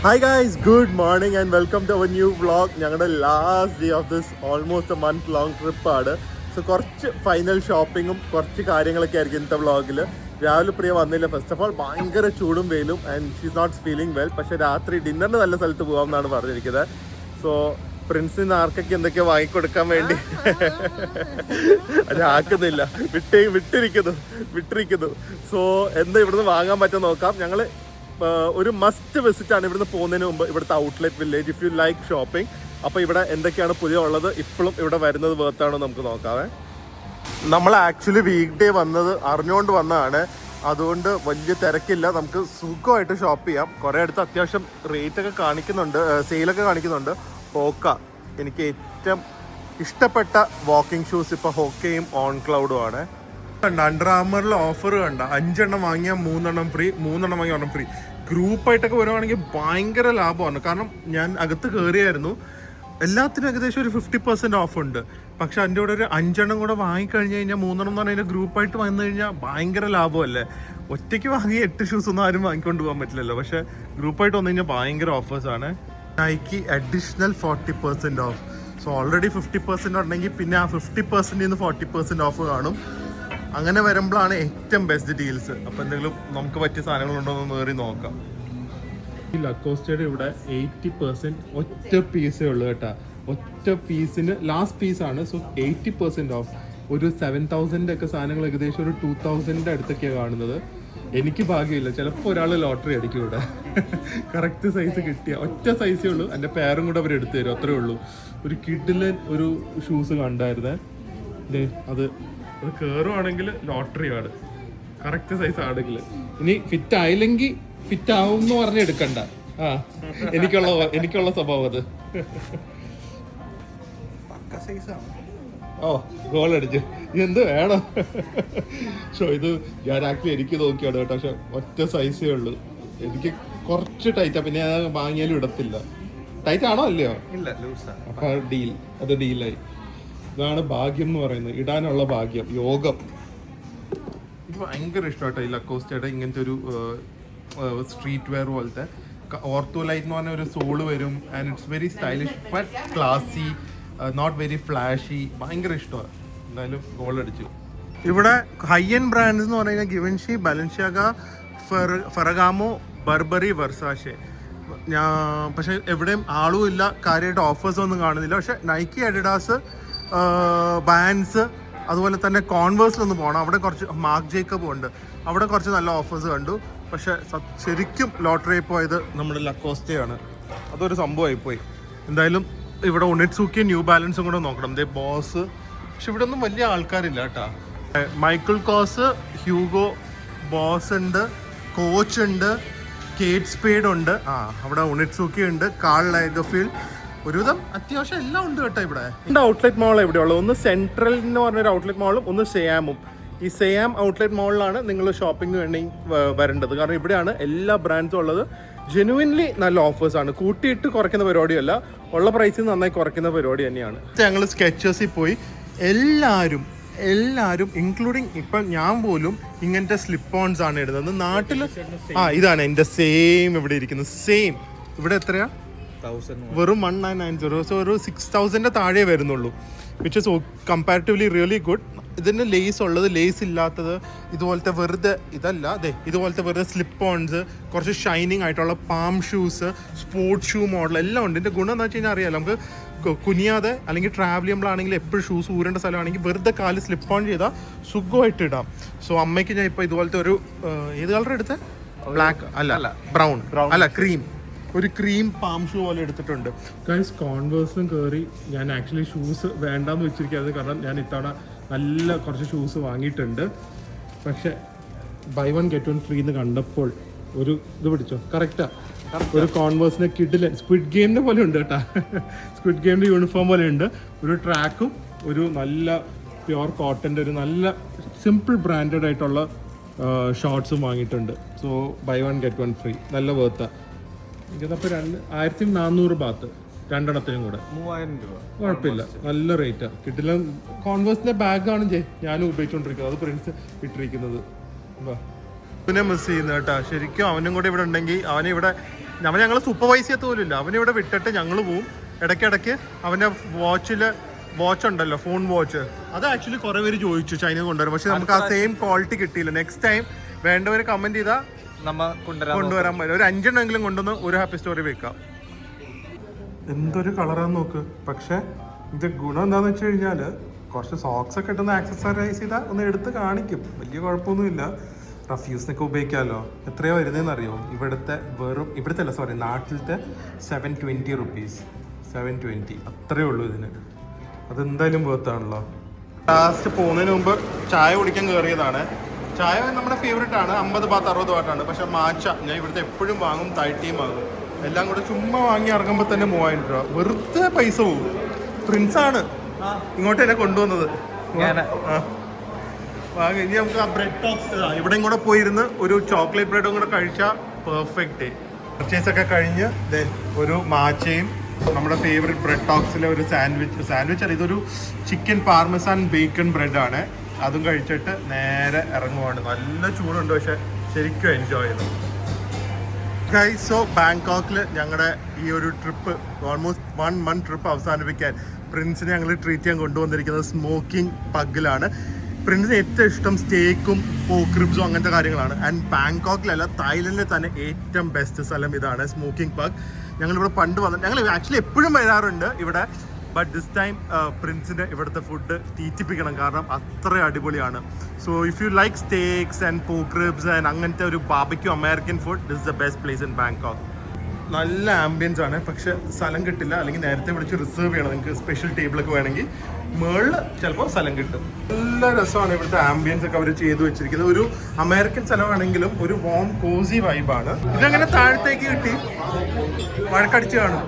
Hi guys, good morning and welcome to our new vlog. ഞങ്ങളുടെ last day of this almost A month long ട്രിപ്പാണ്. So കുറച്ച് final ഷോപ്പിങ്ങും കുറച്ച് കാര്യങ്ങളൊക്കെ ആയിരിക്കും ഇന്നത്തെ വ്ളോഗിൽ. രാവിലെ പ്രിയ വന്നില്ല. ഫസ്റ്റ് ഓഫ് ഓൾ ഭയങ്കര ചൂടും വെയിലും and she's not feeling well. പക്ഷേ രാത്രി ഡിന്നറിന് നല്ല സ്ഥലത്ത് പോകാമെന്നാണ് പറഞ്ഞിരിക്കുന്നത്. സോ പ്രിൻസിന് ആർക്കൊക്കെ എന്തൊക്കെയോ വാങ്ങിക്കൊടുക്കാൻ വേണ്ടി അത് ആക്കുന്നില്ല, വിട്ടിരിക്കുന്നു. സോ എന്താ ഇവിടുന്ന് വാങ്ങാൻ പറ്റുമെന്ന് നോക്കാം. ഞങ്ങൾ ഒരു മസ്റ്റ് വിസിറ്റ് ആണ് ഇവിടുന്ന് പോകുന്നതിന് മുമ്പ് ഇവിടുത്തെ outlet village. If you like shopping, അപ്പോൾ ഇവിടെ എന്തൊക്കെയാണ് പുതിയ ഉള്ളത്, ഇപ്പോഴും ഇവിടെ വരുന്നത് വേർത്താണോ നമുക്ക് നോക്കാവേ. നമ്മൾ ആക്ച്വലി വീക്ക് ഡേ വന്നത് അറിഞ്ഞുകൊണ്ട് വന്നതാണ്. അതുകൊണ്ട് വലിയ തിരക്കില്ല, നമുക്ക് സുഖമായിട്ട് ഷോപ്പ് ചെയ്യാം. കുറേ അടുത്ത് അത്യാവശ്യം റേറ്റൊക്കെ കാണിക്കുന്നുണ്ട്, സെയിലൊക്കെ കാണിക്കുന്നുണ്ട്. ഹോക്ക, എനിക്ക് ഏറ്റവും ഇഷ്ടപ്പെട്ട വാക്കിംഗ് ഷൂസ് ഇപ്പോൾ ഹോക്കയും ഓൺ ക്ലൗഡും ആണ്. അണ്ടർ ആർമറിൽ ഓഫർ കണ്ട 5 എണ്ണം വാങ്ങിയാൽ 3 എണ്ണം ഫ്രീ, 3 എണ്ണം വാങ്ങിയാൽ 1 ഫ്രീ. ഗ്രൂപ്പായിട്ടൊക്കെ വരുവാണെങ്കിൽ ഭയങ്കര ലാഭമാണ്. കാരണം ഞാൻ അകത്ത് കയറിയായിരുന്നു, എല്ലാത്തിനും ഏകദേശം ഒരു 50% ഓഫ് ഉണ്ട്. പക്ഷെ അതിൻ്റെ കൂടെ ഒരു 5 എണ്ണം കൂടെ വാങ്ങിക്കഴിഞ്ഞ് കഴിഞ്ഞാൽ 3 എണ്ണം എന്ന് പറഞ്ഞാൽ ഗ്രൂപ്പായിട്ട് വന്നു കഴിഞ്ഞാൽ ഭയങ്കര ലാഭമല്ലേ. ഒറ്റയ്ക്ക് വാങ്ങി 8 ഷൂസ് ഒന്നും ആരും വാങ്ങിക്കൊണ്ട് പോകാൻ പറ്റില്ലല്ലോ. പക്ഷേ ഗ്രൂപ്പായിട്ട് വന്നു കഴിഞ്ഞാൽ ഭയങ്കര ഓഫേഴ്സാണ്. Nike additional 40% off. So already 50% ഉണ്ടെങ്കിൽ പിന്നെ ആ 50% 40% ഓഫ് കാണും. അങ്ങനെ വരുമ്പോഴാണ് ഏറ്റവും ബെസ്റ്റ് ഡീൽസ്. അപ്പോൾ എന്തെങ്കിലും നമുക്ക് പറ്റിയ സാധനങ്ങളുണ്ടോ എന്ന് കയറി നോക്കാം. ഈ ലക്കോസ്റ്റയുടെ ഇവിടെ 80% ഒറ്റ പീസേ ഉള്ളൂ കേട്ടോ. ഒറ്റ പീസിന് ലാസ്റ്റ് പീസാണ്. So 80% of. ഒരു 7,000 ഒക്കെ സാധനങ്ങൾ ഏകദേശം ഒരു 2,000 അടുത്തൊക്കെയാണ് കാണുന്നത്. എനിക്ക് ഭാഗ്യമില്ല, ചിലപ്പോൾ ഒരാൾ ലോട്ടറി അടിക്കും ഇവിടെ. കറക്റ്റ് സൈസ് കിട്ടിയ ഒറ്റ സൈസേ ഉള്ളൂ. എൻ്റെ പേരും കൂടെ അവർ എടുത്തു തരും, അത്രേ ഉള്ളൂ. ഒരു കിഡിലെ ഒരു ഷൂസ് കണ്ടായിരുന്നേ, അത് കയറുവാണെങ്കിൽ ലോട്ടറിയാണ്. കറക്റ്റ് സൈസ് ആണെങ്കിൽ. ഇനി ഫിറ്റ് ആയില്ലെങ്കിൽ ഫിറ്റ് ആവും എന്ന് പറഞ്ഞ് എടുക്കണ്ട. എനിക്കുള്ള സ്വഭാവം അത്. ഓ, ഗോൾ അടിച്ചു. എന്ത് വേണം? ഇത് ഞാൻ ആക്ച്വലി എനിക്ക് നോക്കിയാണ് കേട്ടോ. പക്ഷെ ഒറ്റ സൈസേ ഉള്ളൂ. എനിക്ക് കുറച്ച് ടൈറ്റാ, പിന്നെ ഞാൻ വാങ്ങിയാലും ഇടത്തില്ല. ടൈറ്റ് ആണോ അല്ലയോ? അപ്പൊ ഡീൽ, അത് ഡീലായി. ഇതാണ് ഭാഗ്യം എന്ന് പറയുന്നത്, ഇടാനുള്ള ഭാഗ്യം, യോഗം. എനിക്ക് ഭയങ്കര ഇഷ്ടമായിട്ടോ ഈ ലക്കോസ്റ്റയുടെ ഇങ്ങനത്തെ ഒരു സ്ട്രീറ്റ് വെയർ പോലത്തെ. ഓർത്തോ ലൈറ്റ് എന്ന് പറഞ്ഞ ഒരു സോള് വരും. And it's very stylish but classy, not very flashy. ഭയങ്കര ഇഷ്ടമാണ്. എന്തായാലും ഗോൾ അടിച്ചു. ഇവിടെ ഹൈ എൻഡ് ബ്രാൻഡ്സ് എന്ന് പറഞ്ഞു കഴിഞ്ഞാൽ ഗിവൻഷി, ബലൻഷ്യാഗ, ഫെറഗാമോ, ബർബറി, വെർസാഷെ. പക്ഷെ എവിടെയും ആളും ഇല്ല, കാര്യമായിട്ട് ഓഫേഴ്സ് ഒന്നും കാണുന്നില്ല. പക്ഷെ നൈക്കി, അഡിഡാസ്, ബാൻസ്, അതുപോലെ തന്നെ കോൺവേഴ്സിലൊന്ന് പോകണം. അവിടെ കുറച്ച് മാർക്ക് ജേക്കബും ഉണ്ട്, അവിടെ കുറച്ച് നല്ല ഓഫേഴ്സ് കണ്ടു. പക്ഷെ ശരിക്കും ലോട്ടറി പോയത് നമ്മുടെ ലക്കോസ്റ്റയാണ്. അതൊരു സംഭവമായിപ്പോയി. എന്തായാലും ഇവിടെ ഒണിറ്റ്സുക്കി, ന്യൂ ബാലൻസും കൂടെ നോക്കണം. ദേ ബോസ്. പക്ഷെ ഇവിടെ ഒന്നും വലിയ ആൾക്കാരില്ല കേട്ടോ. മൈക്കിൾ കോസ്, ഹ്യൂഗോ ബോസ് ഉണ്ട്, കോച്ച് ഉണ്ട്, കേറ്റ് സ്പേഡ് ഉണ്ട്. അവിടെ ഒണിറ്റ്സുക്കി ഉണ്ട്, കാൾ ലാഗർഫീൽഡ്. ഒരുവിധം അത്യാവശ്യം എല്ലാം ഉണ്ട് കേട്ടോ ഇവിടെ. 2 ഔട്ട്ലെറ്റ് മാൾ എവിടെയുള്ളത്. ഒന്ന് സെൻട്രൽ എന്ന് പറഞ്ഞൊരു ഔട്ട്ലെറ്റ് മാളും ഒന്ന് സെയാമും. ഈ സെയാം ഔട്ട്ലെറ്റ് മാളിലാണ് നിങ്ങൾ ഷോപ്പിംഗ് വേണ്ടി വരേണ്ടത്. കാരണം ഇവിടെയാണ് എല്ലാ ബ്രാൻഡ്സും ഉള്ളത്. ജെനുവിൻലി നല്ല ഓഫേഴ്സാണ്. കൂട്ടിയിട്ട് കുറയ്ക്കുന്ന പരിപാടിയല്ല, ഉള്ള പ്രൈസിൽ നന്നായി കുറയ്ക്കുന്ന പരിപാടി തന്നെയാണ്. ഞങ്ങൾ സ്കെച്ചേഴ്സിൽ പോയി. എല്ലാവരും ഇൻക്ലൂഡിങ് ഇപ്പം ഞാൻ പോലും ഇങ്ങനത്തെ സ്ലിപ്പ് ഓൺസ് ആണ് ഇടുന്നത്. നാട്ടിൽ ഇതാണ് എൻ്റെ സെയിം ഇവിടെ ഇരിക്കുന്നത്. സെയിം ഇവിടെ എത്രയാ? വെറും 1990. സോ ഒരു 6,000 താഴെ വരുന്നുള്ളൂ. Which is comparatively really good. ഇതിന് ലേസ് ഉള്ളത്, ലേസ് ഇല്ലാത്തത്, ഇതുപോലത്തെ വെറുതെ ഇതല്ല, അതെ ഇതുപോലത്തെ വെറുതെ സ്ലിപ്പ് ഓൺസ്, കുറച്ച് ഷൈനിങ് ആയിട്ടുള്ള palm shoes, sports shoe model എല്ലാം ഉണ്ട്. ഇതിൻ്റെ ഗുണം എന്താ വെച്ച് കഴിഞ്ഞാൽ അറിയാലോ, നമുക്ക് കുനിയാതെ അല്ലെങ്കിൽ ട്രാവൽ ചെയ്യുമ്പോഴാണെങ്കിൽ എപ്പോഴും ഷൂസ് ഊരേണ്ട സ്ഥലമാണെങ്കിൽ വെറുതെ കാല് സ്ലിപ്പ് ഓൺ ചെയ്താൽ സുഖമായിട്ട് ഇടാം. സോ അമ്മയ്ക്ക് ഞാൻ ഇപ്പോൾ ഇതുപോലത്തെ ഒരു ഏത് കളർ എടുത്തത്? ബ്ലാക്ക് അല്ല, ബ്രൗൺ അല്ല, ഒരു ക്രീം പാം ഷൂ പോലെ എടുത്തിട്ടുണ്ട്. ഗൈസ്, കോൺവേഴ്സിലും കയറി. ഞാൻ ആക്ച്വലി ഷൂസ് വേണ്ടാന്ന് വെച്ചിരിക്കുന്നത്, കാരണം ഞാൻ ഇത്തവണ നല്ല കുറച്ച് ഷൂസ് വാങ്ങിയിട്ടുണ്ട്. പക്ഷെ ബൈ 1 get 1 ഫ്രീ എന്ന് കണ്ടപ്പോൾ ഒരു ഇത് പിടിച്ചോ. കറക്റ്റാ, ഒരു കോൺവേഴ്സിന് കിഡിലെ സ്ക്വിഡ് ഗെയിമിൻ്റെ പോലെ ഉണ്ട് കേട്ടോ. സ്ക്വിഡ് ഗെയിമിൻ്റെ യൂണിഫോം പോലെ ഉണ്ട്. ഒരു ട്രാക്കും ഒരു നല്ല പ്യുവർ കോട്ടൻ്റെ ഒരു നല്ല സിമ്പിൾ ബ്രാൻഡഡ് ആയിട്ടുള്ള ഷോർട്സും വാങ്ങിയിട്ടുണ്ട്. സോ ബൈ 1 get 1 ഫ്രീ, നല്ല വേർത്താ. എനിക്കതപ്പോൾ 1,400 ബാത്ത് രണ്ടെണ്ണത്തിനും കൂടെ 3,000 രൂപ. കുഴപ്പമില്ല, നല്ല റേറ്റാ. കിട്ടില്ല. കോൺവേഴ്സിന്റെ ബാഗാണ് ഞാനും ഉപയോഗിച്ചുകൊണ്ടിരിക്കുന്നത്. അത് പ്രിൻസ് ഇട്ടിരിക്കുന്നത്. പിന്നെ മിസ് ചെയ്യുന്നത് കേട്ടോ. ശരിക്കും അവനും കൂടെ ഇവിടെ ഉണ്ടെങ്കിൽ അവനെ ഇവിടെ ഞങ്ങൾ സൂപ്പർവൈസ് ചെയ്യത്ത് പോലും ഇല്ല. അവനിവിടെ വിട്ടിട്ട് ഞങ്ങൾ പോവും. ഇടയ്ക്കിടയ്ക്ക് അവൻ്റെ വാച്ച് ഉണ്ടല്ലോ, ഫോൺ വാച്ച്, അത് ആക്ച്വലി കുറേ പേര് ചോദിച്ചു ചൈന കൊണ്ടുവരും. പക്ഷെ നമുക്ക് ആ സെയിം ക്വാളിറ്റി കിട്ടിയില്ല. നെക്സ്റ്റ് ടൈം വേണ്ടവർ കമൻറ്റ് ചെയ്താൽ കൊണ്ടുവരാൻ പറ്റും. ഒരു 5 എണ്ണമെങ്കിലും കൊണ്ടുവന്ന് ഒരു ഹാപ്പി സ്റ്റോറി വെക്കാം. എന്തൊരു കളറാന്ന് നോക്ക്. പക്ഷെ ഇത് ഗുണം എന്താണെന്ന് വെച്ച് കഴിഞ്ഞാൽ കുറച്ച് സോക്സ് ഒക്കെ ഇട്ടൊന്ന് ആക്സസറൈസ് ചെയ്താൽ ഒന്ന് എടുത്ത് കാണിക്കും. വലിയ കുഴപ്പമൊന്നുമില്ല. റഫ്യൂസിനൊക്കെ ഉപയോഗിക്കാമല്ലോ. എത്രയോ വരുന്നതെന്ന് അറിയോ? ഇവിടുത്തെ അല്ല, സോറി, നാട്ടിലത്തെ 720 റുപ്പീസ്. 720 അത്രയേ ഉള്ളൂ ഇതിന്. അതെന്തായാലും വേർത്താണല്ലോ. ലാസ്റ്റ് പോകുന്നതിന് മുമ്പ് ചായ കുടിക്കാൻ കയറിയതാണ്. ചായ നമ്മുടെ ഫേവറേറ്റ് ആണ്. 50 ബാത്ത് 60 ബാട്ടാണ്. പക്ഷെ മാച്ച ഞാൻ ഇവിടുത്തെ എപ്പോഴും വാങ്ങും. താഴ്ത്തിയും വാങ്ങും. എല്ലാം കൂടെ ചുമ്മാ വാങ്ങി ഇറങ്ങുമ്പോൾ തന്നെ 3000 രൂപ. വെറുതെ പൈസ പോകും. പ്രിൻസാണ് ഇങ്ങോട്ട് എന്നെ കൊണ്ടുവന്നത്. ഇനി നമുക്ക് ആ ബ്രെഡ് ടോപ്സ് ഇവിടെയും കൂടെ പോയിരുന്ന് ഒരു ചോക്ലേറ്റ് ബ്രെഡും കൂടെ കഴിച്ചാൽ പെർഫെക്റ്റ്. പർച്ചേസ് ഒക്കെ കഴിഞ്ഞ് ദെൻ ഒരു മാച്ചയും നമ്മുടെ ഫേവറേറ്റ് ബ്രെഡ് ടോക്സിലെ ഒരു സാൻഡ്വിച്ച് അല്ല, ഇതൊരു ചിക്കൻ പാർമസാൻ ബേക്കൺ ബ്രെഡാണ്. അതും കഴിച്ചിട്ട് നേരെ ഇറങ്ങുവാണ്. നല്ല ചൂടുണ്ട്, പക്ഷെ ശരിക്കും എൻജോയ് ചെയ്തു. ഗൈസ്, സോ ബാങ്കോക്കിൽ ഞങ്ങളുടെ ഈ ഒരു ട്രിപ്പ്, ഓൾമോസ്റ്റ് 1 മന്ത് ട്രിപ്പ് അവസാനിപ്പിക്കാൻ പ്രിൻസിനെ ഞങ്ങൾ ട്രീറ്റ് ചെയ്യാൻ കൊണ്ടുവന്നിരിക്കുന്നത് സ്മോക്കിംഗ് പഗ്ഗിലാണ്. പ്രിൻസിന് ഏറ്റവും ഇഷ്ടം സ്റ്റേക്കും പോർക്ക് റിബ്സും അങ്ങനത്തെ കാര്യങ്ങളാണ്. ആൻഡ് ബാങ്കോക്കിലല്ല, തായ്ലൻഡിൽ തന്നെ ഏറ്റവും ബെസ്റ്റ് സ്ഥലം ഇതാണ്, സ്മോക്കിംഗ് പഗ്. ഞങ്ങളിവിടെ പണ്ട് ഞങ്ങൾ ആക്ച്വലി എപ്പോഴും വരാറുണ്ട് ഇവിടെ. ബട്ട് ദിസ് ടൈം പ്രിൻസിൻ്റെ ഇവിടുത്തെ ഫുഡ് തീറ്റിപ്പിക്കണം, കാരണം അത്ര അടിപൊളിയാണ്. So if you like stakes and pork ribs and അങ്ങനത്തെ ഒരു barbecue American food, this is the best place in Bangkok. നല്ല ആംബിയൻസ് ആണ്, പക്ഷെ സ്ഥലം കിട്ടില്ല. അല്ലെങ്കിൽ നേരത്തെ വിളിച്ച് റിസർവ് ചെയ്യണം. നിങ്ങൾക്ക് സ്പെഷ്യൽ ടേബിളൊക്കെ വേണമെങ്കിൽ മുകളിൽ ചിലപ്പോൾ സ്ഥലം കിട്ടും. നല്ല രസമാണ് ഇവിടുത്തെ ആംബിയൻസ് ഒക്കെ അവർ ചെയ്തു വെച്ചിരിക്കുന്നത്. ഒരു അമേരിക്കൻ സ്ഥലമാണെങ്കിലും ഒരു വോം കോസി വൈബാണ്. ഇതങ്ങനെ താഴത്തേക്ക് കിട്ടി വഴക്കടിച്ച് കാണും.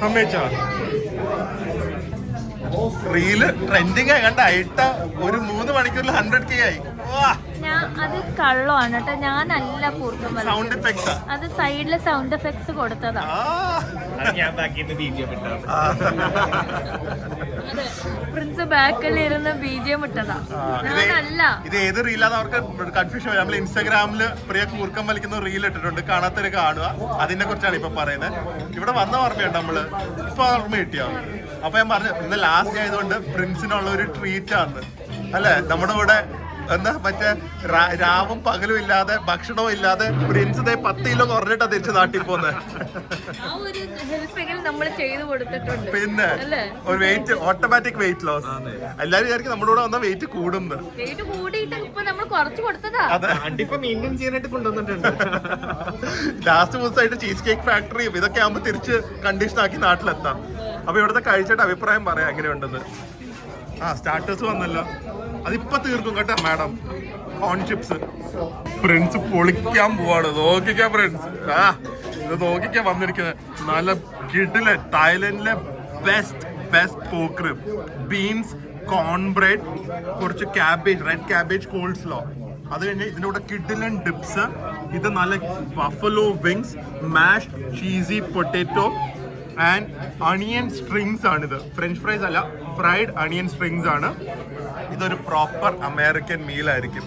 അമ്മേച്ചാ റീല് ട്രെൻഡിങ് ആയി കണ്ട അയിട്ട ഒരു 3 മണിക്കൂറിൽ 100K ആയി. അത് കള്ളമാണ് കേട്ടോ, ഞാനല്ല പൂർത്തും. സൗണ്ട് എഫക്ട്സ് അത് സൈഡില് സൗണ്ട് എഫക്ട്സ് കൊടുത്തതാ. പ്രിൻസ് ബാക്കിൽ ഇരുന്ന് BGM ഇട്ടതാ, ഞാനല്ല. ഇത് ഏത് റീലാന്ന് അവർക്ക് കൺഫ്യൂഷൻ വരും. നമ്മൾ ഇൻസ്റ്റാഗ്രാമില് പ്രിയ കൂർക്കം വലിക്കുന്ന റീൽ ഇട്ടിട്ടുണ്ട്, കാണാത്തവര് കാണുക. അതിനെ കുറിച്ചാണ് ഇപ്പൊ പറയുന്നത്. ഇവിടെ വന്ന ഓർമ്മയുണ്ട്, നമ്മള് ഇപ്പൊ ഓർമ്മ കിട്ടിയോ? അപ്പൊ ഞാൻ പറഞ്ഞു ഇന്ന് ലാസ്റ്റ് ആയതുകൊണ്ട് പ്രിൻസിനുള്ള ഒരു ട്രീറ്റ് ആണ് അല്ലെ. നമ്മുടെ കൂടെ എന്താ മറ്റേ രാവും പകലും ഇല്ലാതെ ഭക്ഷണവും ഇല്ലാതെ പ്രിൻസ് 10 കിലോ കുറഞ്ഞിട്ടാ തിരിച്ച് നാട്ടിൽ പോകുന്നത്. പിന്നെ ഒരു വെയിറ്റ്, ഓട്ടോമാറ്റിക് വെയിറ്റ് ലോസ്. എല്ലാരും വിചാരിക്കും നമ്മുടെ കൂടെ വന്ന വെയിറ്റ് കൂടുന്നു. ലാസ്റ്റ് ദിവസമായിട്ട് ചീസ് കേക്ക് ഫാക്ടറിയും ഇതൊക്കെ ആകുമ്പോ തിരിച്ച് കണ്ടീഷൻ ആക്കി നാട്ടിലെത്താം. അപ്പൊ ഇവിടുത്തെ കഴിച്ചിട്ട് അഭിപ്രായം പറയാം എങ്ങനെയുണ്ടെന്ന്. സ്റ്റാർട്ടേഴ്സ് വന്നല്ലോ, അതിപ്പോ തീർക്കും കേട്ടോ മാഡം. കോൺ ചിപ്സ് പ്രിൻസ് പൊളിക്കാൻ പോവാണ്. നോക്കിക്കാൻ പ്രിൻസ്, ഇത് നോക്കിക്കാൻ വന്നിരിക്കുന്നത്. നല്ല കിടിലൻ തായ്ലൻഡിലെ best pork rib, beans, corn bread, കുറച്ച് ക്യാബേജ്, റെഡ് ക്യാബേജ് കോൾസ്ലോ. അത് കഴിഞ്ഞ് ഇതിൻ്റെ കൂടെ കിടിലൻ ഡിപ്സ്. ഇത് നല്ല buffalo wings, mashed cheesy potato and onion strings ആണിത്. ഫ്രഞ്ച് ഫ്രൈസ് അല്ല, ഫ്രൈഡ് അണിയൻ സ്ട്രിങ്സ് ആണ്. ഇതൊരു പ്രോപ്പർ അമേരിക്കൻ മീൽ ആയിരിക്കും.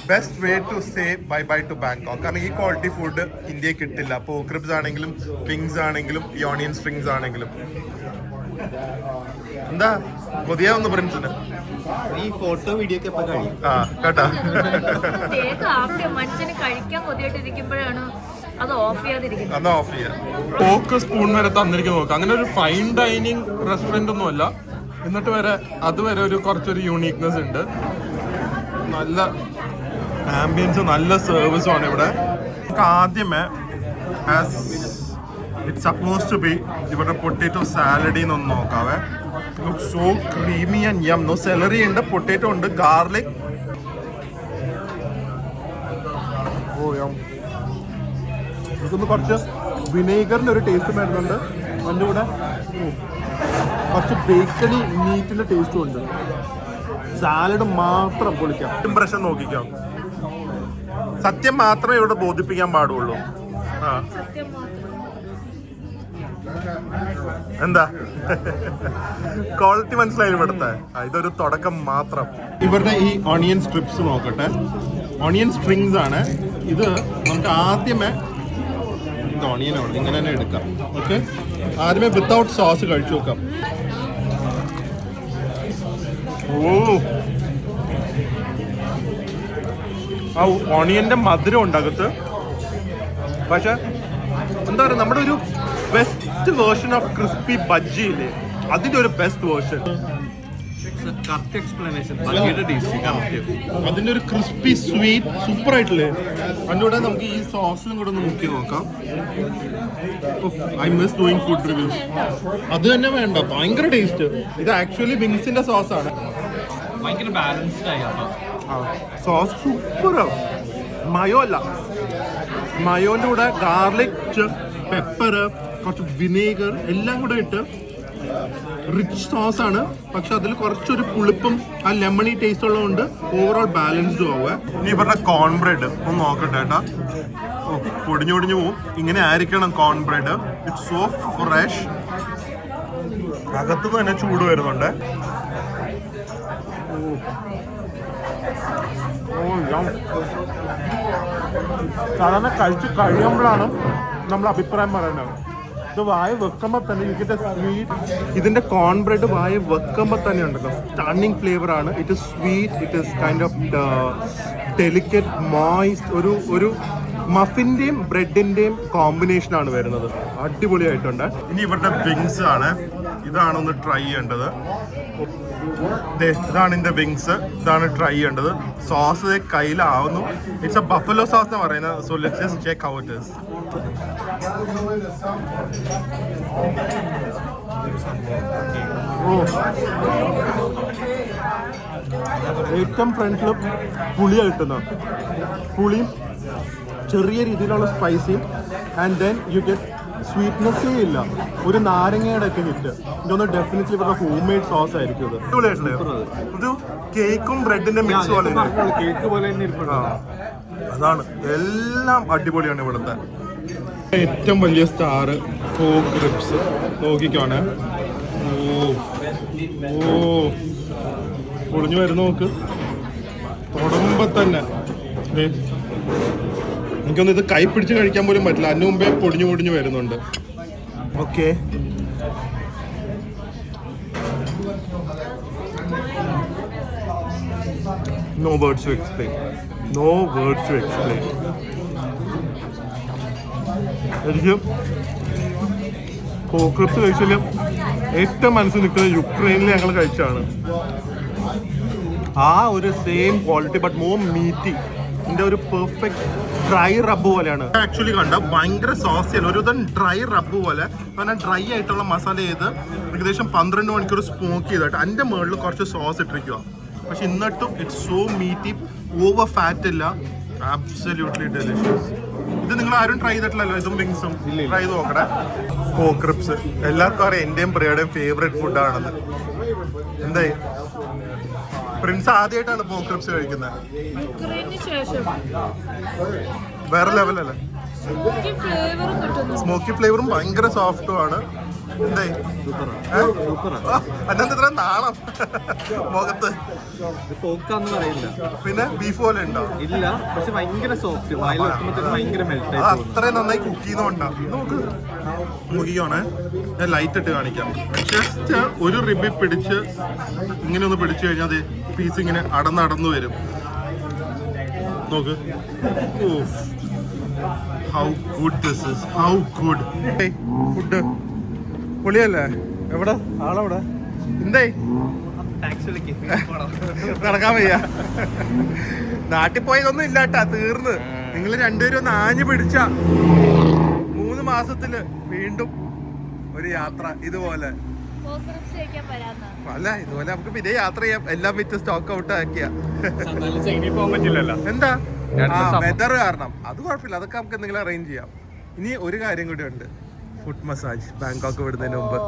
Best way to say bye bye to Bangkok. കാരണം ഈ ക്വാളിറ്റി ഫുഡ് ഇന്ത്യയിൽ കിട്ടില്ല. പോക്ക് റിബ്സ് ആണെങ്കിലും വിങ്സ് ആണെങ്കിലും ഈ ഓണിയൻ സ്ട്രിങ്സ് ആണെങ്കിലും. എന്താ കൊതിയാവുന്നു പ്രിൻസിന്? ഈ ഫോട്ടോ വീഡിയോ ഒക്കെ കേട്ടാ. മനുഷ്യന് കഴിക്കാൻ കൊതിയായിട്ടിരിക്കുമ്പോഴാണ് അത് ഓഫ് ചെയ്യാം. പോക്ക് സ്പൂൺ വരെ തന്നിരിക്കുന്നു നോക്കാം. അങ്ങനെ ഒരു ഫൈൻ ഡൈനിങ് റെസ്റ്റോറന്റ് ഒന്നും അല്ല. എന്നിട്ട് വരെ അതുവരെ ഒരു കുറച്ചൊരു യൂണീക്നെസ് ഉണ്ട്. നല്ല ആംബിയൻസും നല്ല സർവീസും ആണ് ഇവിടെ. നമുക്ക് ആദ്യമേ ഇറ്റ്സ് സപ്പോസ് ടു ബി ഇവരുടെ പൊട്ടാറ്റോ സാലഡിൽ നിന്ന് നോക്കാവേ. സോ ക്രീമി ആൻഡ് യം. നോ സെലറി ഉണ്ട്, പൊട്ടാറ്റോ ഉണ്ട്, ഗാർലിക്. ഇതൊന്ന് കുറച്ച് വിനേഗറിൻ്റെ ഒരു ടേസ്റ്റ് വരുന്നുണ്ട്. അതിൻ്റെ കൂടെ കുറച്ച് ബേക്കറി മീറ്റിൻ്റെ ടേസ്റ്റും ഉണ്ട്. സാലഡ് മാത്രം പൊളിക്കാം. ഇംപ്രഷൻ നോക്കിക്കാം. സത്യം മാത്രമേ ഇവിടെ ബോധിപ്പിക്കാൻ പാടുള്ളൂ. എന്താ ക്വാളിറ്റി മനസ്സിലായി ഇവിടുത്തെ. ഇതൊരു തുടക്കം മാത്രം. ഇവരുടെ ഈ ഓണിയൻ സ്ട്രിപ്സ് നോക്കട്ടെ. ഓണിയൻ സ്ട്രിങ്സ് ആണ് ഇത്. നമുക്ക് ആദ്യമേ ഇത് ഓണിയനാണ്, ഇങ്ങനെ തന്നെ എടുക്കാം. ഓക്കെ, ആദ്യമേ വിത്തൗട്ട് സോസ് കഴിച്ചു നോക്കാം. ഓ, ആ ഓണിയന്റെ മധുരം ഉണ്ട് അകത്ത്. പക്ഷെ എന്താ പറയുക, നമ്മുടെ ഒരു best version of crispy bajji ഇല്ലേ, അതിന്റെ ഒരു ബെസ്റ്റ് വേർഷൻ. Correct explanation. ഭയങ്കര ടേസ്റ്റി. അതിന്റെ ഒരു ക്രിസ്പി സ്വീറ്റ് സൂപ്പർ ആയിട്ടില്ലേ. അതിൻ്റെ കൂടെ നമുക്ക് ഈ സോസിലും കൂടെ ഒന്ന് മുക്കി നോക്കാം. I miss doing food reviews. അത് തന്നെ വേണ്ട, ഭയങ്കര ടേസ്റ്റ്. ഇത് ആക്ച്വലി വിങ്സിന്റെ സോസ് ആണ്. ഭയങ്കര ബാലൻസ്ഡ് ആയി. സോസ് സൂപ്പറാണ്. മയോ അല്ല, മയോന്റെ കൂടെ ഗാർലിക്, പെപ്പർ, കുറച്ച് വിനേഗർ എല്ലാം കൂടെ ഇട്ട് റിച്ച് സോസ് ആണ്. പക്ഷെ അതിൽ കുറച്ചൊരു പുളിപ്പും ആ ലെമണി ടേസ്റ്റ് ഉള്ളതുകൊണ്ട് ഓവറോൾ ബാലൻസ്ഡ് ആവുക. ഇനി ഇവരുടെ കോൺ ബ്രെഡ് ഒന്ന് നോക്കട്ടെ ഏട്ടാ. പൊടിഞ്ഞു പോവും. ഇങ്ങനെ ആയിരിക്കണം കോൺ ബ്രെഡ്. It's so fresh. അകത്തുനിന്ന് തന്നെ ചൂട് വരുന്നുണ്ട്. സാധാരണ കഴിയുമ്പോഴാണ് നമ്മൾ അഭിപ്രായം പറയുന്നത്. ഇത് വായ വെക്കുമ്പോൾ തന്നെ ഇതിന്റെ സ്വീറ്റ്, ഇതിന്റെ കോൺ ബ്രെഡ് വായ വെക്കുമ്പോൾ തന്നെ ഉണ്ടല്ലോ സ്റ്റണ്ണിങ് ഫ്ലേവർ ആണ്. It is sweet, it is kind of delicate, moist. ഒരു മഫിന്റെയും ബ്രെഡിന്റെയും കോമ്പിനേഷൻ ആണ് വരുന്നത്. അടിപൊളിയായിട്ടുണ്ട്. ഇനി ഇവരുടെ വിങ്സ് ആണ്, ഇതാണ് ഒന്ന് ട്രൈ ചെയ്യേണ്ടത്. ഇതാണ് ഇതിന്റെ വിങ്സ്, ഇതാണ് ട്രൈ ചെയ്യേണ്ടത്. സോസ് കയ്യിലാവുന്നു. ഇറ്റ്സ് എ ബഫലോ സോസ് എന്ന് പറയുന്നത്. So let's just check how it is. ഏറ്റവും ഫ്രണ്ടിലും പുളിയാണ് കിട്ടുന്നത്. പുളിയും ചെറിയ രീതിയിലുള്ള സ്പൈസിയും ആൻഡ് ദെൻ യു ഗെറ്റ് സ്വീറ്റ്നെസ്സേ ഇല്ല. ഒരു നാരങ്ങയുടെ ഒക്കെ ഹിറ്റ്. ഇതൊന്ന് ഡെഫിനറ്റ്ലി ഇവരുടെ ഹോം മെയ്ഡ് സോസ് ആയിരിക്കും ഇത്. ഒരു കേക്കും ബ്രെഡിന്റെ മിക്സ് പോലെ കേക്ക് പോലെ തന്നെ അതാണ്. എല്ലാം അടിപൊളിയാണ് ഇവിടുത്തെ. ഏറ്റവും വലിയ സ്റ്റാർ പോർക്ക് റിബ്സ് നോക്കിക്കാണ്. ഓ പൊളിഞ്ഞു വരുന്ന നോക്ക്. തുടങ്ങുമ്പോ തന്നെ എനിക്കൊന്നും ഇത് കൈ പിടിച്ച് കഴിക്കാൻ പോലും പറ്റില്ല. അതിന് മുമ്പേ പൊടിഞ്ഞു വരുന്നുണ്ട്. Okay, no words to explain. എനിക്ക് പോർക്ക് റിബ്സ് കഴിച്ചാലും ഏറ്റവും മനസ്സിൽ നിൽക്കുന്നത് യുക്രൈനിൽ ഞങ്ങൾ കഴിച്ചാണ്. ആ ഒരു same quality but more meaty. ഇതിന്റെ ഒരു പെർഫെക്റ്റ് ഡ്രൈ റബ്ബ് പോലെയാണ്. ആക്ച്വലി കണ്ട ഭയങ്കര സോസിയല്ല, ഒരു തരം ഡ്രൈ റബ്ബ് പോലെ. കാരണം ഡ്രൈ ആയിട്ടുള്ള മസാല ചെയ്ത് ഏകദേശം 12 മണിക്കൂർ സ്മോക്ക് ചെയ്തിട്ട് അതിന്റെ മുകളിൽ കുറച്ച് സോസ് ഇട്ടിരിക്കുക. പക്ഷെ എന്നിട്ടും ഇറ്റ്സ് സോ മീറ്റി, ഓവർ ഫാറ്റ് ഇല്ല. Absolutely delicious. ഇത് നിങ്ങൾ ആരും ട്രൈ ചെയ്തിട്ടില്ലല്ലോ. ഇതും വിങ്സും ട്രൈ ചെയ്ത് നോക്കണേ. പോർക്ക് റിബ്സ് എല്ലാവർക്കും അറിയാം എന്റെയും പ്രിയയുടെയും ഫേവറേറ്റ് ഫുഡാണെന്ന്. എന്തായി പ്രിൻസ് ആദ്യമായിട്ടാണ് പോർക്ക് റിബ്സ് കഴിക്കുന്നത്. വേറെ ലെവലല്ലേ. സ്മോക്കി ഫ്ലേവറും ഭയങ്കര സോഫ്റ്റും ആണ്. എന്തായി അതിനകത്ത് ഇത്ര നാളം മുഖത്ത്. പിന്നെ ബീഫ് പോലെ ഉണ്ടോ? ഇല്ല, പക്ഷെ ഭയങ്കര സോഫ്റ്റ്. അത്രയും നന്നായി കുക്ക് ചെയ്യുന്നോണ്ടാ. നോക്ക് നോക്കിക്കോണേ, ഞാൻ ലൈറ്റ് ഇട്ട് കാണിക്കാം. ജസ്റ്റ് ഒരു റിബി പിടിച്ച് ഇങ്ങനെ ഒന്ന് പിടിച്ചു കഴിഞ്ഞാൽ അത് പീസ് ഇങ്ങനെ അടന്നു വരും. നോക്ക്. How good this is, how good. Food പൊളിയല്ലേ? എവിടെ ആളെവിടെ? എന്തായി നടക്കാൻ വയ്യ. നാട്ടിൽ പോയതൊന്നും ഇല്ലാട്ടാ, തീർന്ന്. നിങ്ങൾ രണ്ടുപേരും ഒന്ന് ആഞ്ഞു പിടിച്ച 3 മാസത്തില് വീണ്ടും ഒരു യാത്ര ഇതുപോലെ. അല്ല, ഇതുപോലെ നമുക്ക് പിന്നെ യാത്ര ചെയ്യാം. എല്ലാം വിറ്റ് സ്റ്റോക്ക് ഔട്ട് ആക്കിയ. എന്താ വെതർ കാരണം അത് കുഴപ്പമില്ല, അതൊക്കെ നമുക്ക് എന്തെങ്കിലും അറേഞ്ച് ചെയ്യാം. ഇനി ഒരു കാര്യം കൂടി ഉണ്ട്, ഫുഡ് മസാജ് ബാങ്കോക്ക് വിടുന്നതിന് മുമ്പ്.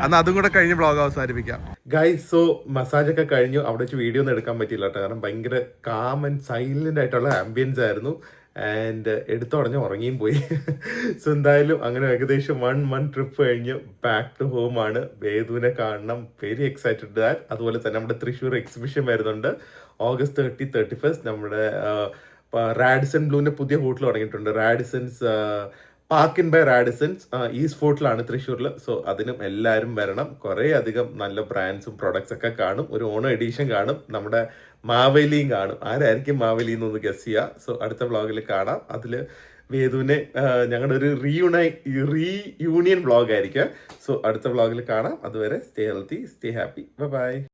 അന്ന് അതും കൂടെ കഴിഞ്ഞ് ബ്ലോഗ് അവസാനിപ്പിക്കാം. ഗൈസ്, സോ മസാജ് ഒക്കെ കഴിഞ്ഞു. അവിടെ വെച്ച് വീഡിയോ ഒന്നും എടുക്കാൻ പറ്റില്ല കേട്ടോ, കാരണം ഭയങ്കര കാം ആൻഡ് സൈലന്റ് ആയിട്ടുള്ള ആംബിയൻസ് ആയിരുന്നു. ആൻഡ് എടുത്തുടഞ്ഞ് ഉറങ്ങിയും പോയി. സോ എന്തായാലും അങ്ങനെ ഏകദേശം 1 month ട്രിപ്പ് കഴിഞ്ഞ് ബാക്ക് ടു ഹോം ആണ്. വേദുവിനെ കാണണം, വെരി എക്സൈറ്റഡ് ദാറ്റ്. അതുപോലെ തന്നെ നമ്മുടെ തൃശ്ശൂർ എക്സിബിഷൻ വരുന്നുണ്ട് August 30, 31. നമ്മുടെ റാഡിസൺ ബ്ലൂവിന്റെ പുതിയ ഹോട്ടൽ തുടങ്ങിയിട്ടുണ്ട്. റാഡിസൺസ് പാർക്ക് ഇൻ ബൈ റാഡിസൺസ് ഈസ്റ്റ് ഫോർട്ടിലാണ് തൃശ്ശൂരിൽ. സോ അതിനും എല്ലാവരും വരണം. കുറേ അധികം നല്ല ബ്രാൻഡ്സും പ്രൊഡക്ട്സ് ഒക്കെ കാണും. ഒരു ഓണം എഡീഷൻ കാണും. നമ്മുടെ മാവേലിയും കാണും. ആരായിരിക്കും മാവേലി എന്നൊന്ന് ഗസ് ചെയ്യുക. സോ അടുത്ത വ്ളോഗിൽ കാണാം. അതിൽ വേദുവിനെ ഞങ്ങളുടെ ഒരു റീയൂണിയൻ വ്ളോഗ് ആയിരിക്കും. സോ അടുത്ത വ്ളോഗിൽ കാണാം. അതുവരെ stay healthy, stay happy, by.